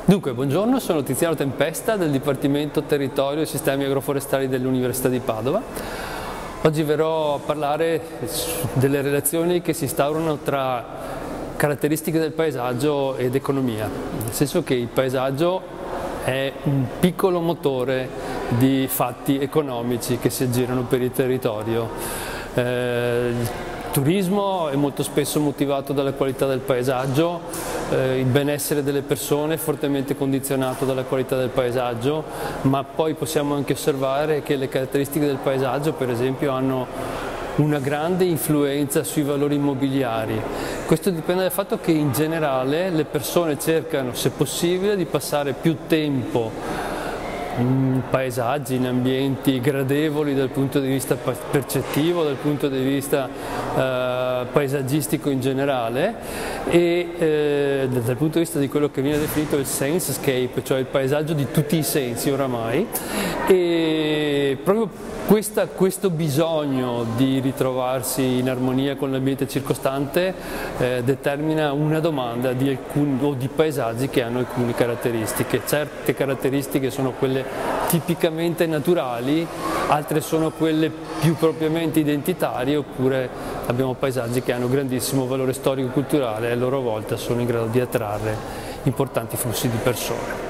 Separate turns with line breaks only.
Dunque, buongiorno, sono Tiziano Tempesta del Dipartimento Territorio e Sistemi Agroforestali dell'Università di Padova. Oggi verrò a parlare delle relazioni che si instaurano tra caratteristiche del paesaggio ed economia, nel senso che il paesaggio è un piccolo motore di fatti economici che si aggirano per il territorio. Il turismo è molto spesso motivato dalla qualità del paesaggio, il benessere delle persone è fortemente condizionato dalla qualità del paesaggio, ma poi possiamo anche osservare che le caratteristiche del paesaggio, per esempio, hanno una grande influenza sui valori immobiliari. Questo dipende dal fatto che in generale le persone cercano, se possibile, di passare più tempo in paesaggi, in ambienti gradevoli dal punto di vista percettivo, dal punto di vista paesaggistico in generale e dal punto di vista di quello che viene definito il sensescape, cioè il paesaggio di tutti i sensi oramai, e proprio questo bisogno di ritrovarsi in armonia con l'ambiente circostante determina una domanda di paesaggi che hanno alcune caratteristiche. Certe caratteristiche sono quelle tipicamente naturali, altre sono quelle più propriamente identitarie, oppure abbiamo paesaggi che hanno grandissimo valore storico-culturale e a loro volta sono in grado di attrarre importanti flussi di persone.